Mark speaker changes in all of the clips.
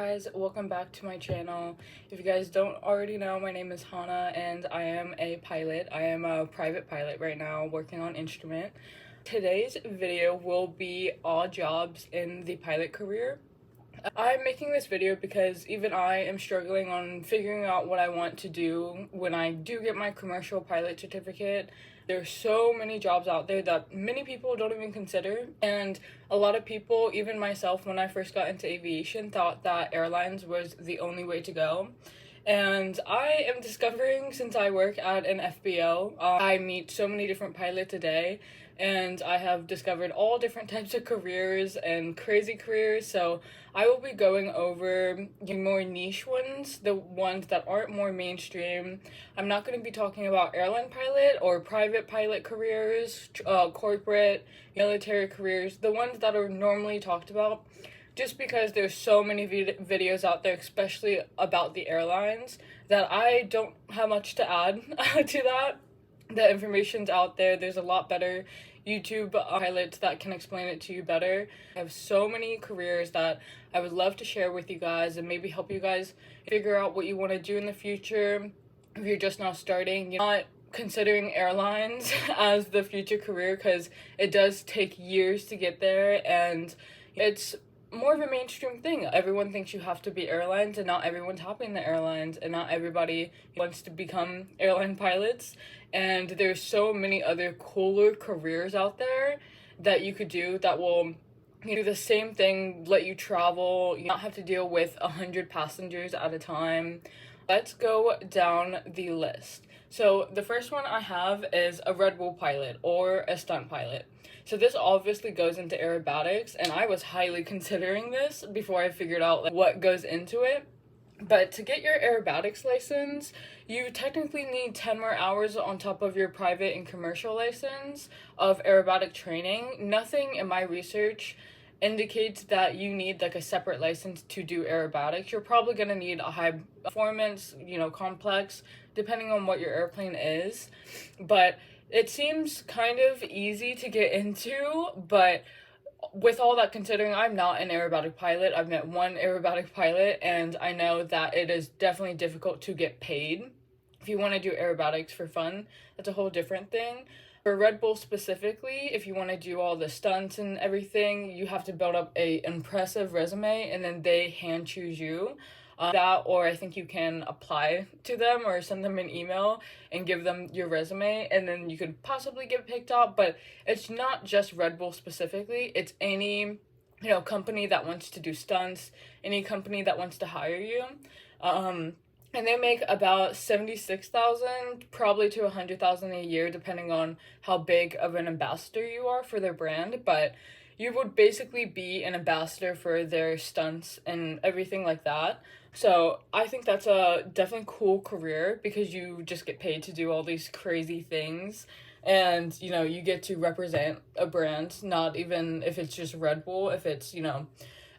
Speaker 1: Guys, welcome back to my channel. If you guys don't already know, my name is Hannah and I am a pilot. I am a private pilot right now working on instrument. Today's video will be all jobs in the pilot career. I'm making this video because even I am struggling on figuring out what I want to do when I do get my commercial pilot certificate. There's so many jobs out there that many people don't even consider, and a lot of people, even myself when I first got into aviation, thought that airlines was the only way to go. And I am discovering, since I work at an FBO, I meet so many different pilots a day, and I have discovered all different types of careers and crazy careers. So I will be going over the more niche ones, the ones that aren't more mainstream. I'm not going to be talking about airline pilot or private pilot careers, corporate, military careers, the ones that are normally talked about, just because there's so many videos out there, especially about the airlines, that I don't have much to add to that. The information's out there. There's a lot better YouTube pilots that can explain it to you better. I have so many careers that I would love to share with you guys and maybe help you guys figure out what you want to do in the future. If you're just now starting, you're not considering airlines as the future career, because it does take years to get there, and it's more of a mainstream thing. Everyone thinks you have to be airlines, and not everyone's happy in the airlines, and not everybody wants to become airline pilots. And there's so many other cooler careers out there that you could do that will do the same thing, let you travel, you not have to deal with 100 passengers at a time. Let's go down the list. So the first one I have is a Red Bull pilot or a stunt pilot. So this obviously goes into aerobatics, and I was highly considering this before I figured out what goes into it. But to get your aerobatics license, you technically need 10 more hours on top of your private and commercial license of aerobatic training. Nothing in my research indicates that you need like a separate license to do aerobatics. You're probably going to need a high performance, complex, depending on what your airplane is. But it seems kind of easy to get into, but with all that considering, I'm not an aerobatic pilot. I've met one aerobatic pilot, and I know that it is definitely difficult to get paid. If you want to do aerobatics for fun, that's a whole different thing. For Red Bull specifically, if you want to do all the stunts and everything, you have to build up a impressive resume, and then they hand choose you. That, or I think you can apply to them or send them an email and give them your resume, and then you could possibly get picked up. But it's not just Red Bull specifically, it's any company that wants to do stunts, any company that wants to hire you. And they make about 76,000 probably to 100,000 a year, depending on how big of an ambassador you are for their brand. But you would basically be an ambassador for their stunts and everything like that. So I think that's a definitely cool career, because you just get paid to do all these crazy things, and you get to represent a brand, not even if it's just Red Bull, if it's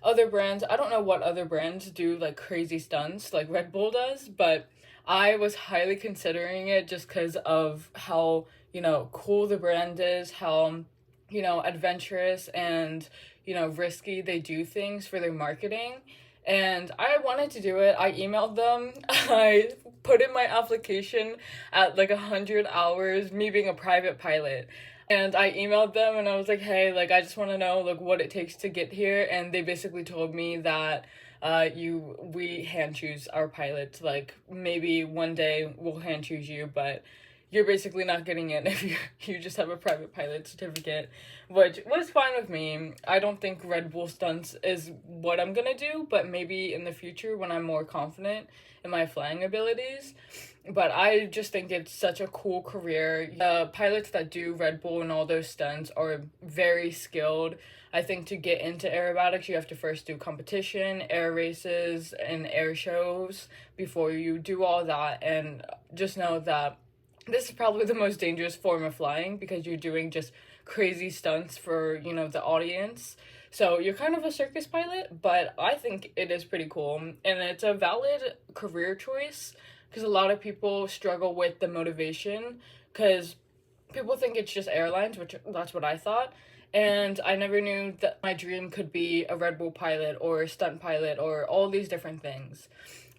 Speaker 1: other brands. I don't know what other brands do like crazy stunts like Red Bull does, but I was highly considering it just because of how cool the brand is, how adventurous and risky they do things for their marketing. And I wanted to do it. I emailed them. I put in my application at like 100 hours, me being a private pilot. And I emailed them and I was like, hey, I just want to know what it takes to get here. And they basically told me that we hand choose our pilots. Maybe one day we'll hand choose you, but you're basically not getting in if you just have a private pilot certificate, which was fine with me. I don't think Red Bull stunts is what I'm gonna do, but maybe in the future when I'm more confident in my flying abilities. But I just think it's such a cool career. The pilots that do Red Bull and all those stunts are very skilled. I think to get into aerobatics, you have to first do competition, air races, and air shows before you do all that. And just know that this is probably the most dangerous form of flying, because you're doing just crazy stunts for, the audience. So you're kind of a circus pilot, but I think it is pretty cool. And it's a valid career choice, because a lot of people struggle with the motivation, because people think it's just airlines, which that's what I thought. and I never knew that my dream could be a Red Bull pilot or a stunt pilot or all these different things.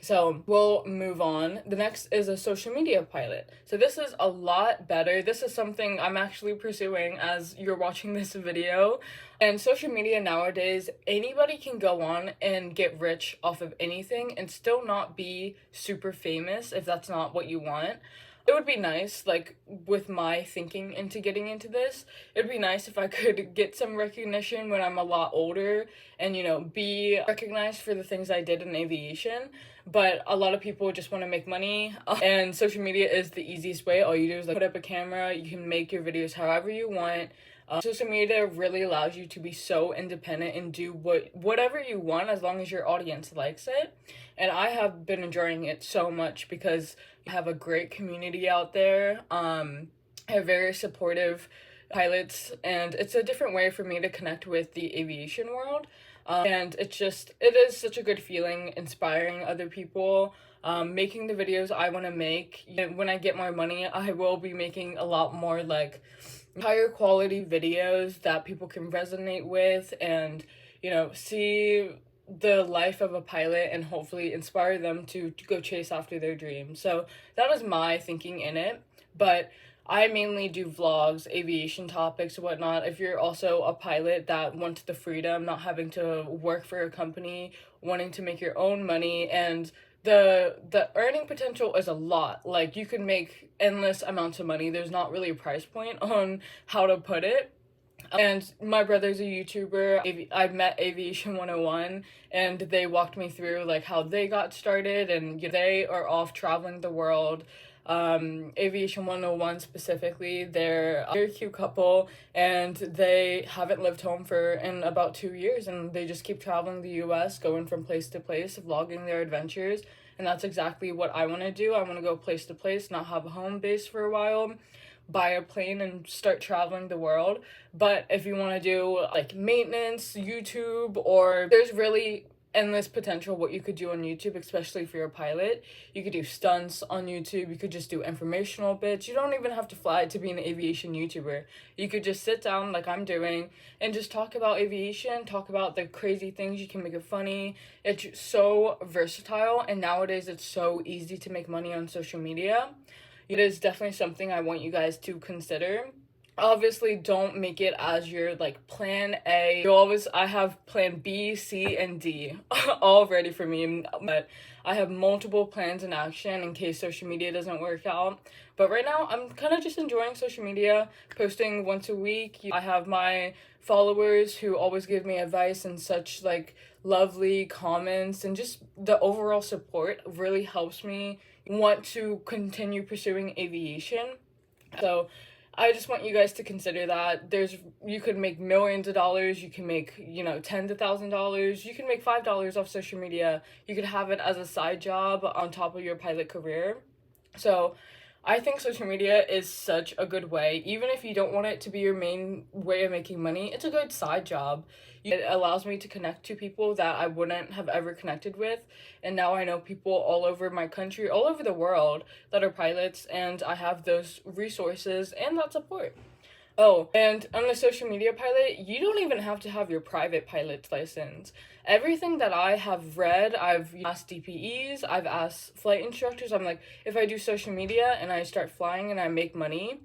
Speaker 1: So we'll move on. The next is a social media pilot. So this is a lot better. This is something I'm actually pursuing as you're watching this video. And social media nowadays, anybody can go on and get rich off of anything and still not be super famous if that's not what you want. It would be nice, like, with my thinking into getting into this, it'd be nice if I could get some recognition when I'm a lot older and, you know, be recognized for the things I did in aviation. But a lot of people just want to make money, and social media is the easiest way. All you do is, like, put up a camera, you can make your videos however you want. Social media really allows you to be so independent and do whatever you want as long as your audience likes it. And I have been enjoying it so much because I have a great community out there. I have very supportive pilots, and it's a different way for me to connect with the aviation world. And it is such a good feeling inspiring other people, making the videos I want to make. When I get more money, I will be making a lot more, like, higher quality videos that people can resonate with and, you know, see the life of a pilot and hopefully inspire them to go chase after their dreams. So that is my thinking in it. But I mainly do vlogs, aviation topics, whatnot. If you're also a pilot that wants the freedom, not having to work for a company, wanting to make your own money, and the earning potential is a lot. Like, you can make endless amounts of money. There's not really a price point on how to put it. And my brother's a YouTuber. I met Aviation 101, and they walked me through, like, how they got started, and they are off traveling the world. Aviation 101 specifically, they're a very cute couple, and they haven't lived home in about 2 years, and they just keep traveling the US, going from place to place, vlogging their adventures. And that's exactly what I want to do. I want to go place to place, not have a home base for a while, buy a plane and start traveling the world. But if you want to do, like, maintenance, YouTube, or there's really endless potential what you could do on YouTube, especially if you're a pilot. You could do stunts on YouTube. You could just do informational bits. You don't even have to fly to be an aviation YouTuber. You could just sit down like I'm doing and just talk about aviation, talk about the crazy things. You can make it funny. It's so versatile, and nowadays it's so easy to make money on social media. It is definitely something I want you guys to consider. Obviously, don't make it as your, like, plan A. I have plan B, C, and D all ready for me, but I have multiple plans in action in case social media doesn't work out. But right now, I'm kind of just enjoying social media, posting once a week. I have my followers who always give me advice and such, like, lovely comments, and just the overall support really helps me want to continue pursuing aviation. So I just want you guys to consider that you could make millions of dollars. You can make, tens of thousands of dollars. You can make $5 off social media. You could have it as a side job on top of your pilot career. So I think social media is such a good way. Even if you don't want it to be your main way of making money, it's a good side job. It allows me to connect to people that I wouldn't have ever connected with. And now I know people all over my country, all over the world, that are pilots, and I have those resources and that support. Oh, and on the social media pilot, you don't even have to have your private pilot's license. Everything that I have read, I've asked DPEs, I've asked flight instructors. I'm like, if I do social media and I start flying and I make money,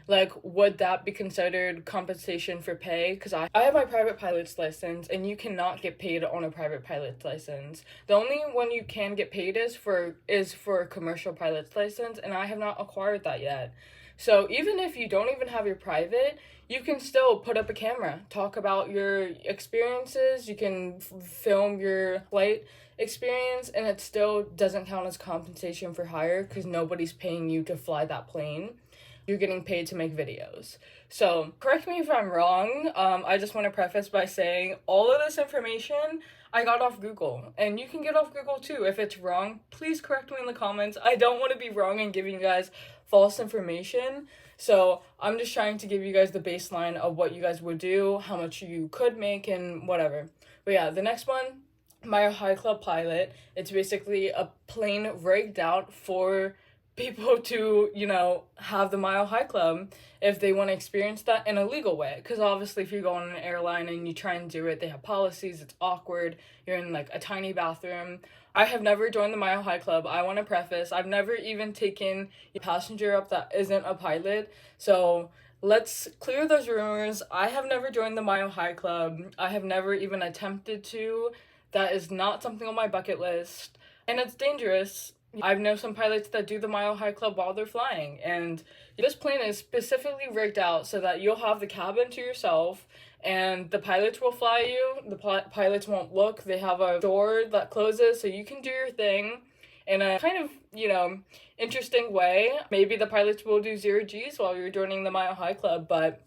Speaker 1: like, would that be considered compensation for pay? Because I have my private pilot's license, and you cannot get paid on a private pilot's license. The only one you can get paid is for a commercial pilot's license, and I have not acquired that yet. So even if you don't even have your private, you can still put up a camera, talk about your experiences, you can film your flight experience, and it still doesn't count as compensation for hire because nobody's paying you to fly that plane. You're getting paid to make videos. So correct me if I'm wrong. I just want to preface by saying all of this information I got off Google, and you can get off Google too. If it's wrong, please correct me in the comments. I don't want to be wrong and giving you guys false information. So I'm just trying to give you guys the baseline of what you guys would do, how much you could make, and whatever. But yeah, the next one, my high club pilot. It's basically a plane rigged out for people to, you know, have the Mile High Club if they want to experience that in a legal way. Because obviously if you go on an airline and you try and do it, they have policies, it's awkward, you're in like a tiny bathroom. I have never joined the Mile High Club. I want to preface, I've never even taken a passenger up that isn't a pilot. So let's clear those rumors. I have never joined the Mile High Club. I have never even attempted to. That is not something on my bucket list. And it's dangerous. I know some pilots that do the Mile High Club while they're flying, and this plane is specifically rigged out so that you'll have the cabin to yourself, and the pilots will fly you. The pilots won't look. They have a door that closes so you can do your thing in a kind of, you know, interesting way. Maybe the pilots will do 0 Gs while you're joining the Mile High Club, but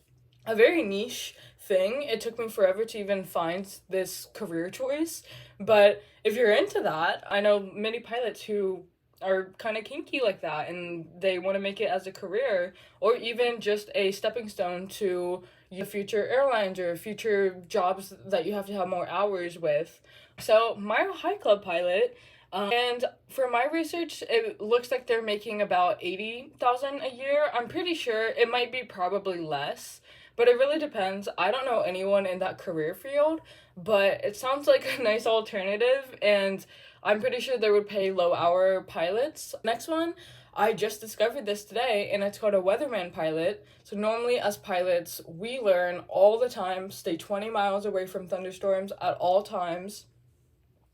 Speaker 1: a very niche thing. It took me forever to even find this career choice, but if you're into that, I know many pilots who are kind of kinky like that and they want to make it as a career or even just a stepping stone to your future airlines or future jobs that you have to have more hours with. So Mile High Club pilot, and for my research, it looks like they're making about $80,000 a year. I'm pretty sure it might be probably less, but it really depends. I don't know anyone in that career field, but it sounds like a nice alternative, and I'm pretty sure they would pay low-hour pilots. Next one, I just discovered this today, and it's called a weatherman pilot. So normally as pilots, we learn all the time, stay 20 miles away from thunderstorms at all times.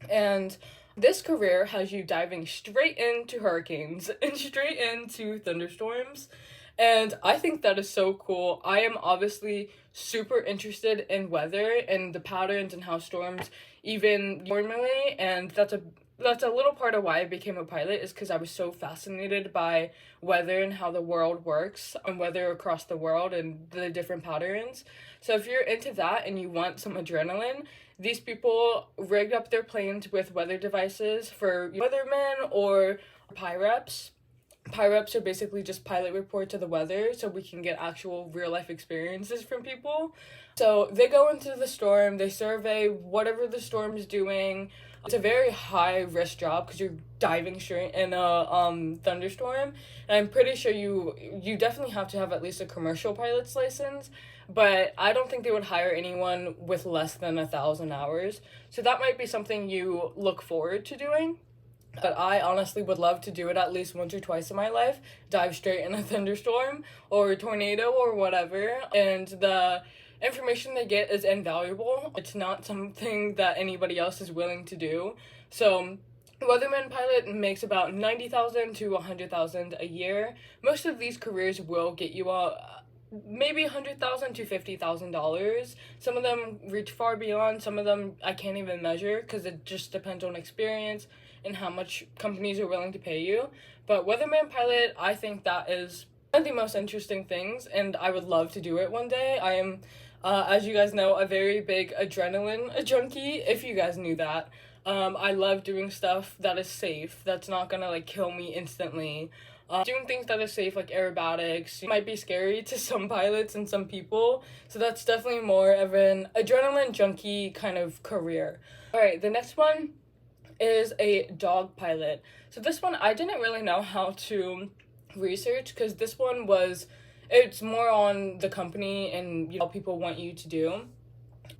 Speaker 1: And this career has you diving straight into hurricanes and straight into thunderstorms. And I think that is so cool. I am obviously super interested in weather and the patterns and how storms even formulate, and that's a little part of why I became a pilot, is because I was so fascinated by weather and how the world works and weather across the world and the different patterns. So if you're into that and you want some adrenaline, these people rigged up their planes with weather devices for weathermen or PIREPs. PIREPs are basically just pilot reports of the weather so we can get actual real life experiences from people. So they go into the storm, they survey whatever the storm is doing. It's a very high risk job because you're diving straight in a thunderstorm. And I'm pretty sure you definitely have to have at least a commercial pilot's license, but I don't think they would hire anyone with less than 1,000 hours. So that might be something you look forward to doing. But I honestly would love to do it at least once or twice in my life, dive straight in a thunderstorm or a tornado or whatever, and the information they get is invaluable. It's not something that anybody else is willing to do. So weatherman pilot makes about $90,000 to $100,000 a year. Most of these careers will get you maybe $100,000 to $50,000. Some of them reach far beyond. Some of them I can't even measure because it just depends on experience and how much companies are willing to pay you. But weatherman pilot, I think that is one of the most interesting things, and I would love to do it one day. I am, as you guys know, a very big adrenaline junkie, if you guys knew that. I love doing stuff that is safe, that's not gonna like kill me instantly. Doing things that are safe, like aerobatics, might be scary to some pilots and some people, so that's definitely more of an adrenaline junkie kind of career. Alright, the next one is a dog pilot. So this one I didn't really know how to research because this one it's more on the company and how people want you to do.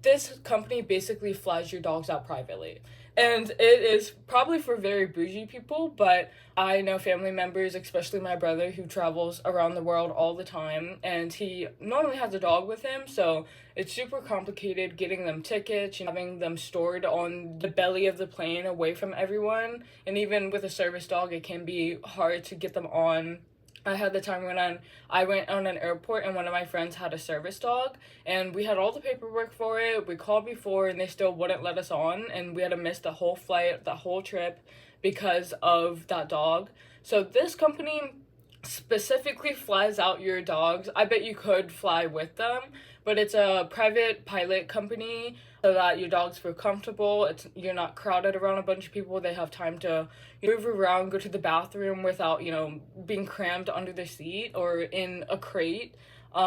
Speaker 1: This company basically flies your dogs out privately. And it is probably for very bougie people, but I know family members, especially my brother, who travels around the world all the time, and he normally has a dog with him, so it's super complicated getting them tickets, having them stored on the belly of the plane away from everyone, and even with a service dog, it can be hard to get them on. I had the time when I went on an airport and one of my friends had a service dog, and we had all the paperwork for it. We called before and they still wouldn't let us on, and we had to miss the whole flight, the whole trip because of that dog. So this company specifically flies out your dogs. I bet you could fly with them, but it's a private pilot company so that your dogs feel comfortable. You're not crowded around a bunch of people. They have time to move around, go to the bathroom without, being crammed under the seat or in a crate.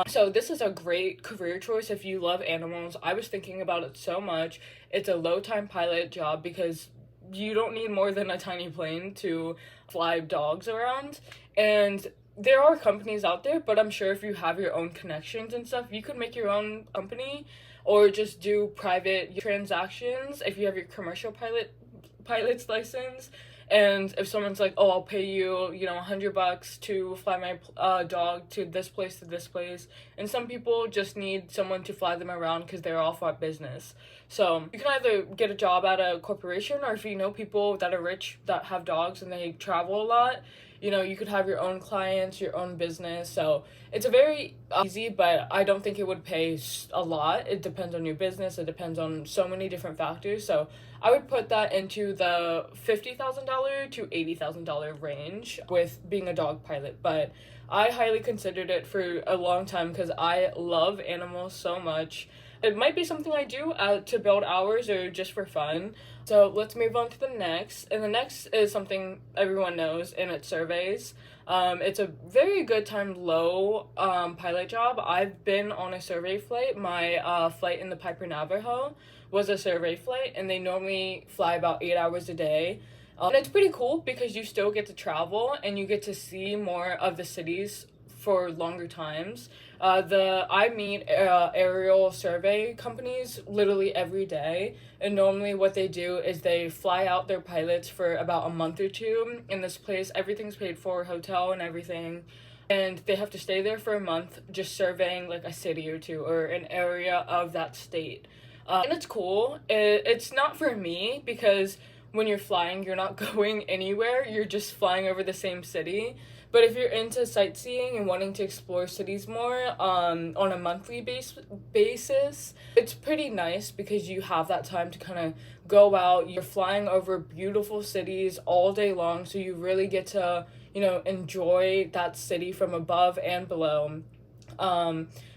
Speaker 1: So this is a great career choice if you love animals. I was thinking about it so much. It's a low-time pilot job because you don't need more than a tiny plane to fly dogs around. And there are companies out there, but I'm sure if you have your own connections and stuff, you could make your own company or just do private transactions if you have your commercial pilot's license. And if someone's like, oh, I'll pay you, you know, $100 to fly my dog to this place, and some people just need someone to fly them around because they're all for business. So you can either get a job at a corporation, or if you know people that are rich that have dogs and they travel a lot, you know, you could have your own clients, your own business. So it's a very easy, but I don't think it would pay a lot. It depends on your business. It depends on so many different factors. So I would put that into the $50,000 to $80,000 range with being a dog pilot. But I highly considered it for a long time because I love animals so much. It might be something I do to build hours or just for fun. So let's move on to the next. And the next is something everyone knows, and it's surveys. It's a very good time low pilot job. I've been on a survey flight. My flight in the Piper Navajo was a survey flight, and they normally fly about 8 hours a day. And it's pretty cool because you still get to travel and you get to see more of the cities for longer times. I meet aerial survey companies literally every day, and normally what they do is they fly out their pilots for about a month or two in this place. Everything's paid for, hotel and everything, and they have to stay there for a month just surveying like a city or two or an area of that state. And it's cool. It's not for me because when you're flying, you're not going anywhere. You're just flying over the same city. But if you're into sightseeing and wanting to explore cities more on a monthly basis, it's pretty nice because you have that time to kind of go out. You're flying over beautiful cities all day long, so you really get to, you know, enjoy that city from above and below.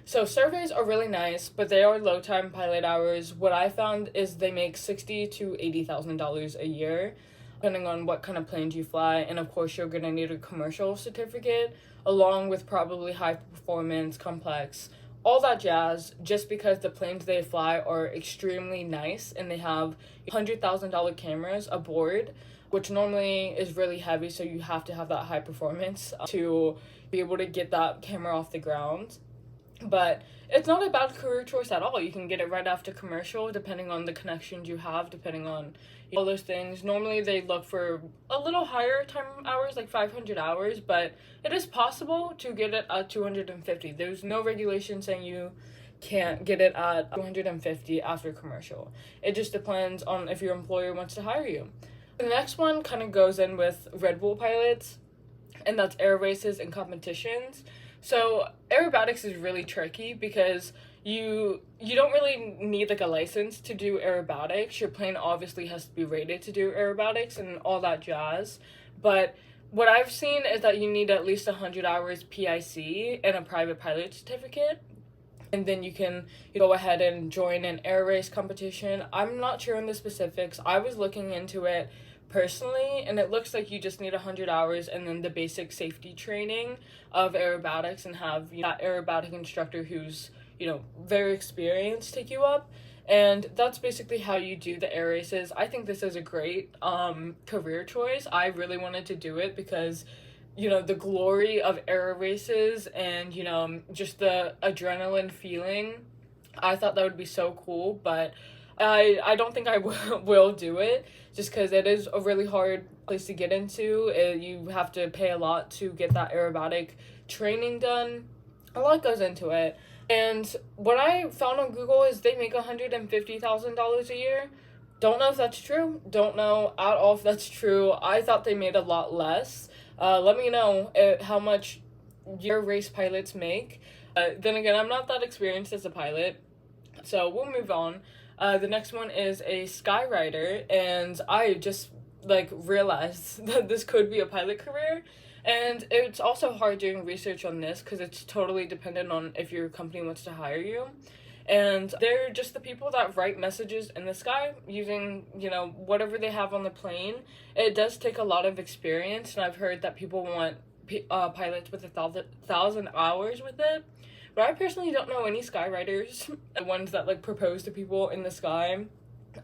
Speaker 1: So surveys are really nice, but they are low time pilot hours. What I found is they make $60,000 to $80,000 a year, depending on what kind of planes you fly. And of course, you're gonna need a commercial certificate, along with probably high performance, complex, all that jazz, just because the planes they fly are extremely nice and they have $100,000 cameras aboard, which normally is really heavy, so you have to have that high performance to be able to get that camera off the ground. But it's not a bad career choice at all. You can get it right after commercial, depending on the connections you have, depending on all those things. Normally, they look for a little higher time hours, like 500 hours, but it is possible to get it at 250. There's no regulation saying you can't get it at 250 after commercial. It just depends on if your employer wants to hire you. The next one kind of goes in with Red Bull pilots, and that's air races and competitions. So aerobatics is really tricky because you don't really need like a license to do aerobatics. Your plane obviously has to be rated to do aerobatics and all that jazz. But what I've seen is that you need at least 100 hours PIC and a private pilot certificate. And then you can go ahead and join an air race competition. I'm not sure on the specifics. I was looking into it personally, and it looks like you just need 100 hours and then the basic safety training of aerobatics, and have that aerobatic instructor who's, you know, very experienced take you up. And that's basically how you do the air races. I think this is a great career choice. I really wanted to do it because, you know, the glory of air races and, you know, just the adrenaline feeling, I thought that would be so cool. But I don't think I will do it, just because it is a really hard place to get into. You have to pay a lot to get that aerobatic training done. A lot goes into it. And what I found on Google is they make $150,000 a year. Don't know if that's true. Don't know at all if that's true. I thought they made a lot less. Let me know how much your race pilots make. Then again, I'm not that experienced as a pilot, so we'll move on. The next one is a skywriter, and I just realized that this could be a pilot career. And it's also hard doing research on this because it's totally dependent on if your company wants to hire you. And they're just the people that write messages in the sky using, you know, whatever they have on the plane. It does take a lot of experience, and I've heard that people want pilots with 1,000 hours with it. But I personally don't know any skywriters, the ones that propose to people in the sky.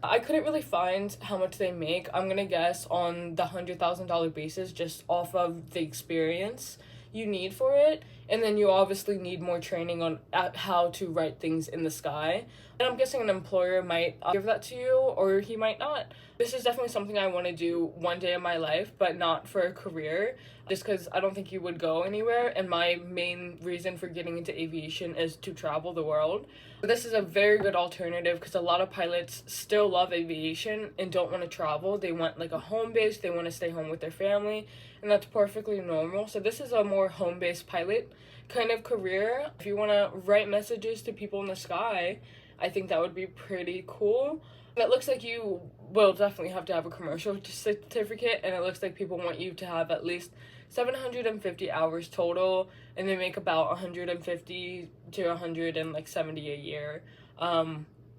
Speaker 1: I couldn't really find how much they make. I'm gonna guess on the $100,000 basis just off of the experience you need for it, and then you obviously need more training on how to write things in the sky. And I'm guessing an employer might give that to you, or he might not. This is definitely something I want to do one day in my life, but not for a career, just because I don't think you would go anywhere, and my main reason for getting into aviation is to travel the world. This is a very good alternative because a lot of pilots still love aviation and don't want to travel. They want like a home base, they want to stay home with their family, and that's perfectly normal. So this is a more home-based pilot kind of career. If you want to write messages to people in the sky, I think that would be pretty cool. And it looks like you will definitely have to have a commercial certificate, and it looks like people want you to have at least 750 hours total, and they make about 150 to 170 a year,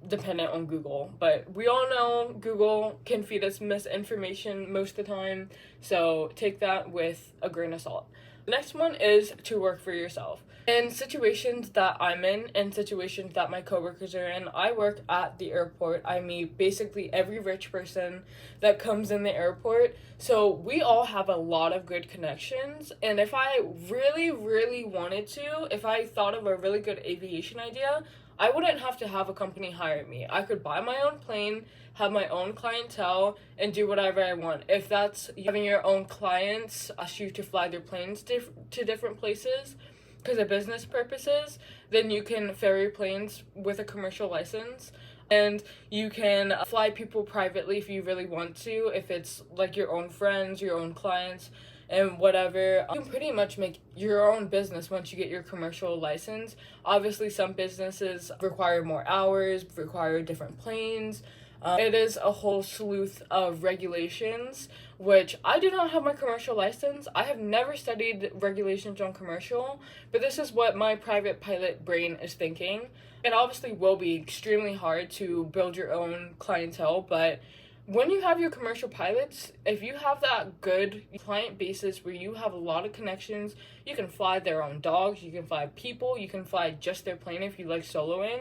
Speaker 1: dependent on Google. But we all know Google can feed us misinformation most of the time, so take that with a grain of salt. The next one is to work for yourself. In situations that I'm in and situations that my coworkers are in, I work at the airport. I meet basically every rich person that comes in the airport. So we all have a lot of good connections. And if I really, really wanted to, if I thought of a really good aviation idea, I wouldn't have to have a company hire me. I could buy my own plane, have my own clientele, and do whatever I want. If that's having your own clients ask you to fly their planes to different places because of business purposes, then you can ferry planes with a commercial license. And you can fly people privately if you really want to, if it's like your own friends, your own clients, and whatever. You can pretty much make your own business once you get your commercial license. Obviously, some businesses require more hours, require different planes. It is a whole slew of regulations, which I do not have my commercial license. I have never studied regulations on commercial, but this is what my private pilot brain is thinking. It obviously will be extremely hard to build your own clientele, but when you have your commercial pilots, if you have that good client basis where you have a lot of connections, you can fly their own dogs, you can fly people, you can fly just their plane if you like soloing.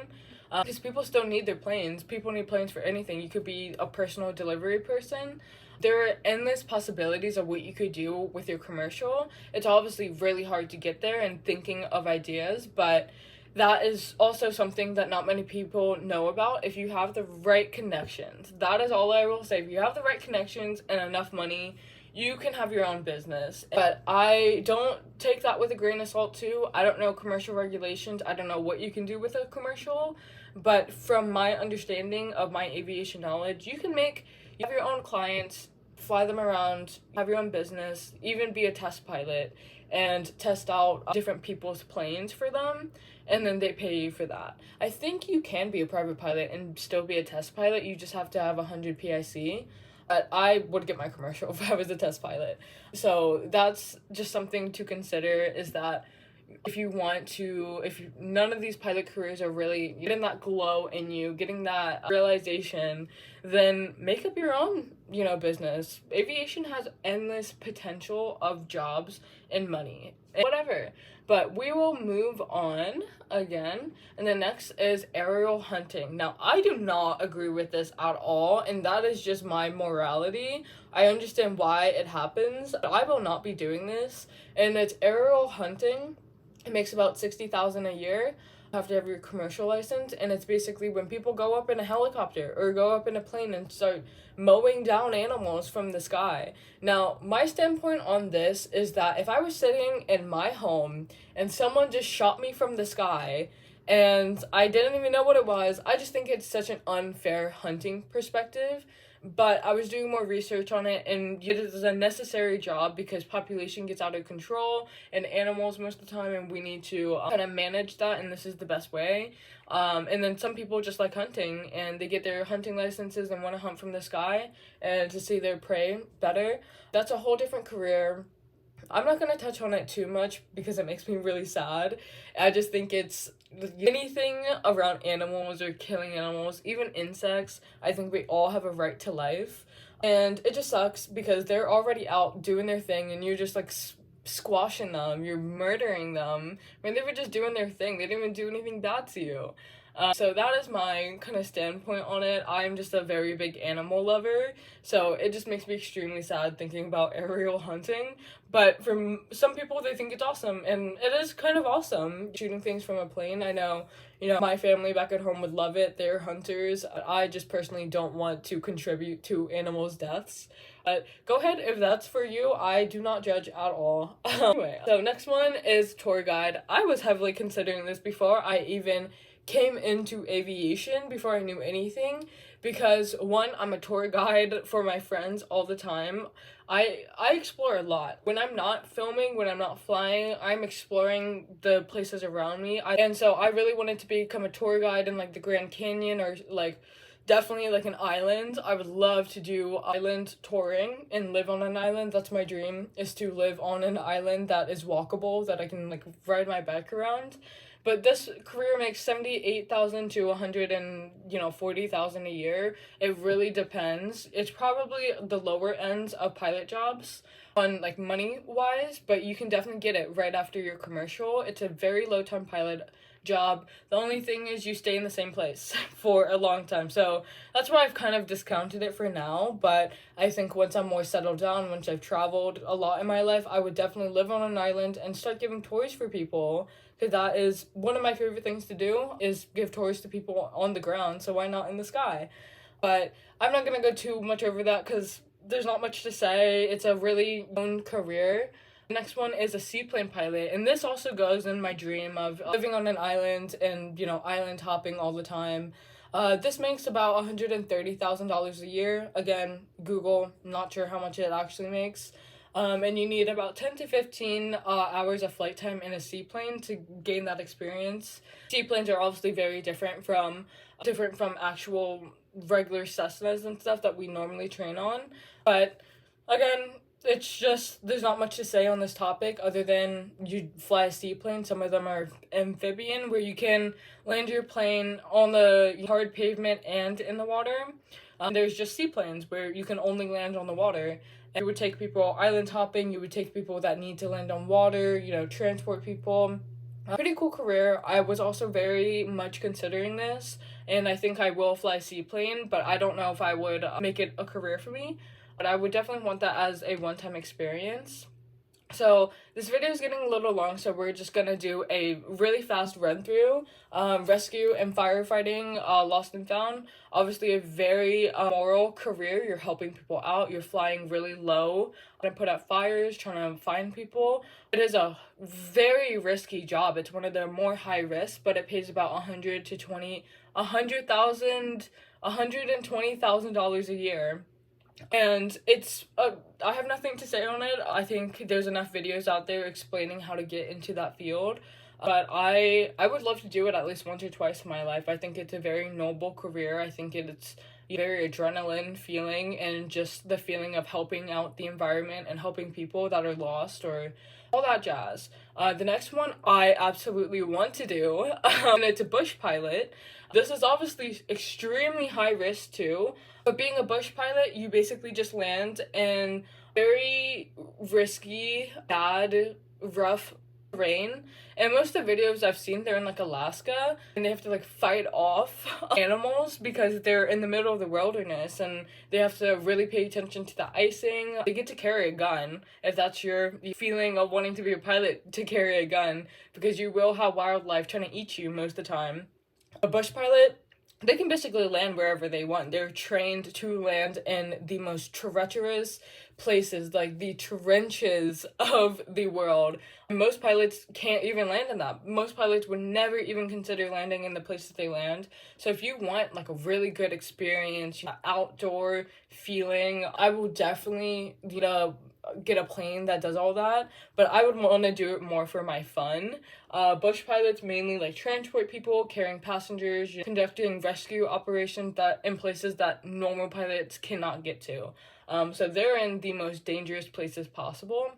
Speaker 1: Because people still need their planes. People need planes for anything. You could be a personal delivery person. There are endless possibilities of what you could do with your commercial. It's obviously really hard to get there and thinking of ideas, but that is also something that not many people know about. If you have the right connections, that is all I will say. If you have the right connections and enough money, you can have your own business. But I don't take that with a grain of salt too. I don't know commercial regulations. I don't know what you can do with a commercial. But from my understanding of my aviation knowledge, you have your own clients, fly them around, have your own business, even be a test pilot and test out different people's planes for them, and then they pay you for that. I think you can be a private pilot and still be a test pilot. You just have to have 100 PIC. But I would get my commercial if I was a test pilot. So that's just something to consider, is that if none of these pilot careers are really getting that glow in you, getting that realization, then make up your own, business. Aviation has endless potential of jobs and money, and whatever. But we will move on again, and the next is aerial hunting. Now, I do not agree with this at all, and that is just my morality. I understand why it happens, but I will not be doing this. And it's aerial hunting. It makes about $60,000 a year. You have to have your commercial license, and it's basically when people go up in a helicopter or go up in a plane and start mowing down animals from the sky. Now, my standpoint on this is that if I was sitting in my home and someone just shot me from the sky and I didn't even know what it was, I just think it's such an unfair hunting perspective. But I was doing more research on it, and it is a necessary job because population gets out of control and animals most of the time, and we need to kind of manage that, and this is the best way. And then some people just like hunting, and they get their hunting licenses and want to hunt from the sky and to see their prey better. That's a whole different career. I'm not going to touch on it too much because it makes me really sad. I just think it's anything around animals or killing animals, even insects. I think we all have a right to life. And it just sucks because they're already out doing their thing and you're just like squashing them. You're murdering them. I mean, they were just doing their thing. They didn't even do anything bad to you. So that is my kind of standpoint on it. I'm just a very big animal lover, so it just makes me extremely sad thinking about aerial hunting. But for some people, they think it's awesome, and it is kind of awesome shooting things from a plane. I know, my family back at home would love it. They're hunters. I just personally don't want to contribute to animals' deaths. But go ahead if that's for you. I do not judge at all. Anyway, so next one is tour guide. I was heavily considering this before I even came into aviation, before I knew anything, because one, I'm a tour guide for my friends all the time. I explore a lot. When I'm not filming, when I'm not flying, I'm exploring the places around me. And so I really wanted to become a tour guide in like the Grand Canyon, or like definitely like an island. I would love to do island touring and live on an island. That's my dream, is to live on an island that is walkable, that I can like ride my bike around. But this career makes $78,000 to $140,000 a year. It really depends. It's probably the lower ends of pilot jobs on like money wise, but you can definitely get it right after your commercial. It's a very low time pilot job. The only thing is you stay in the same place for a long time. So that's why I've kind of discounted it for now. But I think once I'm more settled down, once I've traveled a lot in my life, I would definitely live on an island and start giving tours for people. Because that is one of my favorite things to do, is give tours to people on the ground, so why not in the sky? But I'm not going to go too much over that because there's not much to say. It's a really known career. The next one is a seaplane pilot, and this also goes in my dream of living on an island and, island hopping all the time. This makes about $130,000 a year. Again, Google, not sure how much it actually makes. And you need about 10 to 15 hours of flight time in a seaplane to gain that experience. Seaplanes are obviously very different from actual regular Cessnas and stuff that we normally train on. But again, it's just, there's not much to say on this topic other than you fly a seaplane. Some of them are amphibian, where you can land your plane on the hard pavement and in the water. There's just seaplanes where you can only land on the water. You would take people island hopping, you would take people that need to land on water, transport people. Pretty cool career. I was also very much considering this, and I think I will fly seaplane, but I don't know if I would make it a career for me. But I would definitely want that as a one-time experience. So this video is getting a little long, so we're just gonna do a really fast run through. Rescue and firefighting, lost and found. Obviously a very moral career. You're helping people out. You're flying really low, trying to put out fires, trying to find people. It is a very risky job. It's one of the more high risk, but it pays about $120,000 a year. And it's I have nothing to say on it. I think there's enough videos out there explaining how to get into that field, but I would love to do it at least once or twice in my life. I think it's a very noble career. I think it's very adrenaline feeling, and just the feeling of helping out the environment and helping people that are lost or all that jazz. The next one I absolutely want to do, and it's a bush pilot. This is obviously extremely high risk too, but being a bush pilot, you basically just land in very risky, bad, rough terrain. And most of the videos I've seen, they're in like Alaska, and they have to like fight off animals because they're in the middle of the wilderness, and they have to really pay attention to the icing. They get to carry a gun, if that's your feeling of wanting to be a pilot, to carry a gun, because you will have wildlife trying to eat you most of the time. A bush pilot, they can basically land wherever they want. They're trained to land in the most treacherous places, like the trenches of the world. Most pilots can't even land in that. Most pilots would never even consider landing in the places they land. So if you want like a really good experience, outdoor feeling, I will definitely get a plane that does all that, but I would want to do it more for my fun. Bush pilots mainly like transport people, carrying passengers, conducting rescue operations that in places that normal pilots cannot get to. So they're in the most dangerous places possible.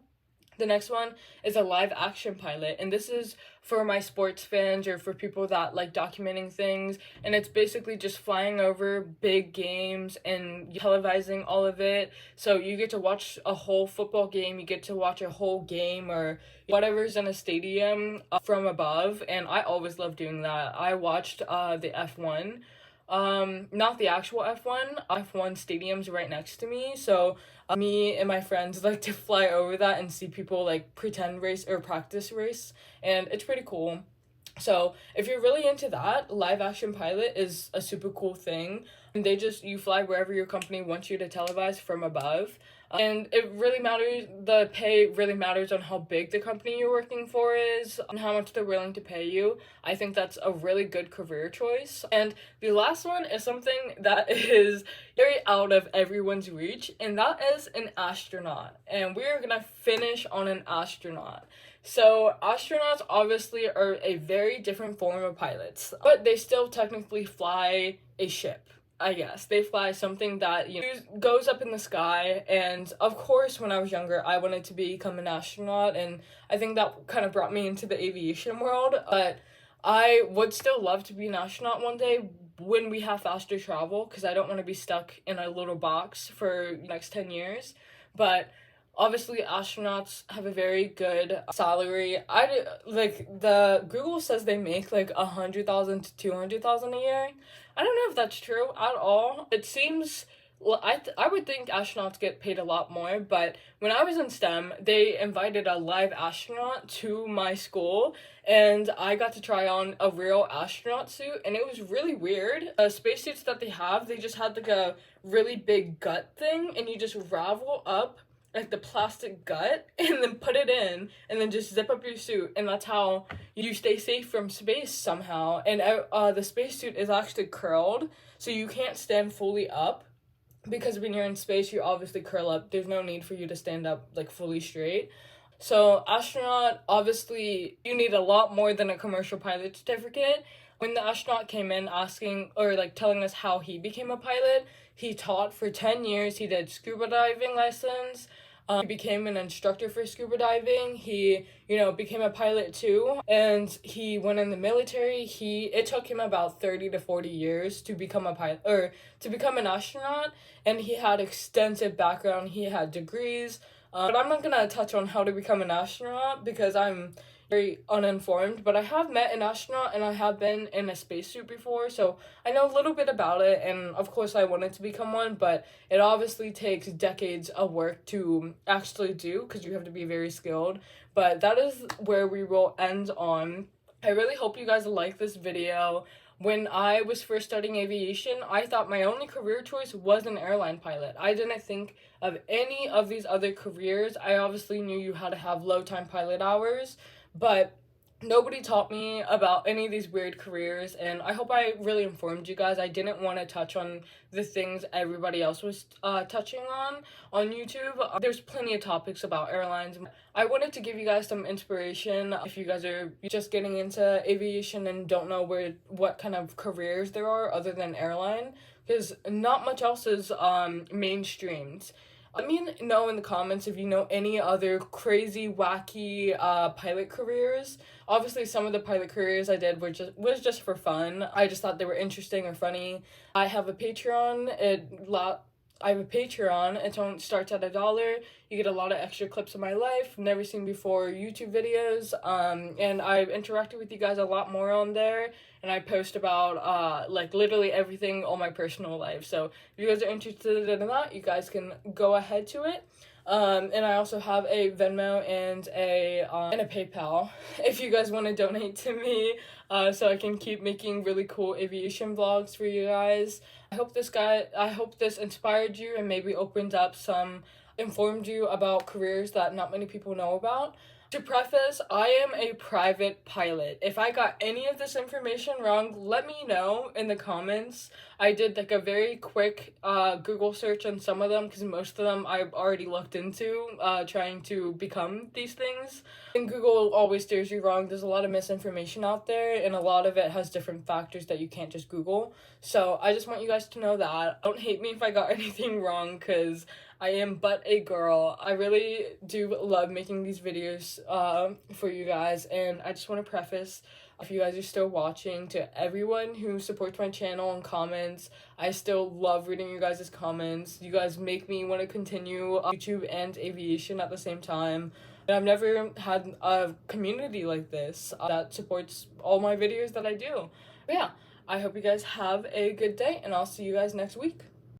Speaker 1: The next one is a live action pilot, and this is for my sports fans or for people that like documenting things, and it's basically just flying over big games and televising all of it. So you get to watch a whole football game, you get to watch a whole game or whatever's in a stadium from above, and I always love doing that. I watched the F1, not the actual F1 stadiums right next to me, so me and my friends like to fly over that and see people like pretend race or practice race, and it's pretty cool. So if you're really into that, live action pilot is a super cool thing. And you fly wherever your company wants you to televise from above. And it really matters, the pay really matters on how big the company you're working for is and how much they're willing to pay you. I think that's a really good career choice. And the last one is something that is very out of everyone's reach, and that is an astronaut. And we're gonna finish on an astronaut. So astronauts obviously are a very different form of pilots, but they still technically fly a ship. I guess they fly something that goes up in the sky. And of course, when I was younger, I wanted to become an astronaut, and I think that kind of brought me into the aviation world. But I would still love to be an astronaut one day when we have faster travel, because I don't want to be stuck in a little box for the next 10 years. But obviously, astronauts have a very good salary. The Google says they make like 100,000 to 200,000 a year. I don't know if that's true at all. It seems, well, I would think astronauts get paid a lot more, but when I was in STEM, they invited a live astronaut to my school, and I got to try on a real astronaut suit, and it was really weird. The spacesuits that they have, they just had like a really big gut thing, and you just ravel up like the plastic gut and then put it in and then just zip up your suit, and that's how you stay safe from space somehow. And the spacesuit is actually curled, so you can't stand fully up, because when you're in space you obviously curl up. There's no need for you to stand up like fully straight. So astronaut, obviously you need a lot more than a commercial pilot certificate. When the astronaut came in asking or like telling us how he became a pilot, he taught for 10 years. He did scuba diving lessons. He became an instructor for scuba diving. He, became a pilot too. And he went in the military. It took him about 30 to 40 years to become a pilot, or to become an astronaut. And he had extensive background. He had degrees. But I'm not going to touch on how to become an astronaut because I'm very uninformed, but I have met an astronaut and I have been in a spacesuit before, so I know a little bit about it, and of course I wanted to become one, but it obviously takes decades of work to actually do, because you have to be very skilled. But that is where we will end on. I really hope you guys like this video. When I was first studying aviation, I thought my only career choice was an airline pilot. I didn't think of any of these other careers. I obviously knew you had to have low time pilot hours, but nobody taught me about any of these weird careers, and I hope I really informed you guys. I didn't want to touch on the things everybody else was touching on YouTube. There's plenty of topics about airlines. I wanted to give you guys some inspiration if you guys are just getting into aviation and don't know what kind of careers there are other than airline, because not much else is mainstreamed. Let me know in the comments if you know any other crazy, wacky pilot careers. Obviously, some of the pilot careers I did was just for fun. I just thought they were interesting or funny. I have a Patreon. It starts at $1. You get a lot of extra clips of my life, never seen before YouTube videos, and I've interacted with you guys a lot more on there, and I post about literally everything on my personal life. So if you guys are interested in that, you guys can go ahead to it. And I also have a Venmo and a PayPal if you guys want to donate to me, so I can keep making really cool aviation vlogs for you guys. I hope this inspired you and maybe informed you about careers that not many people know about. To preface, I am a private pilot. If I got any of this information wrong, let me know in the comments. I did a very quick Google search on some of them, because most of them I've already looked into trying to become these things. And Google always steers you wrong. There's a lot of misinformation out there, and a lot of it has different factors that you can't just Google. So I just want you guys to know that. Don't hate me if I got anything wrong, because I am but a girl. I really do love making these videos for you guys, and I just want to preface, if you guys are still watching, to everyone who supports my channel and comments. I still love reading you guys' comments. You guys make me want to continue YouTube and aviation at the same time. And I've never had a community like this that supports all my videos that I do. But yeah, I hope you guys have a good day, and I'll see you guys next week.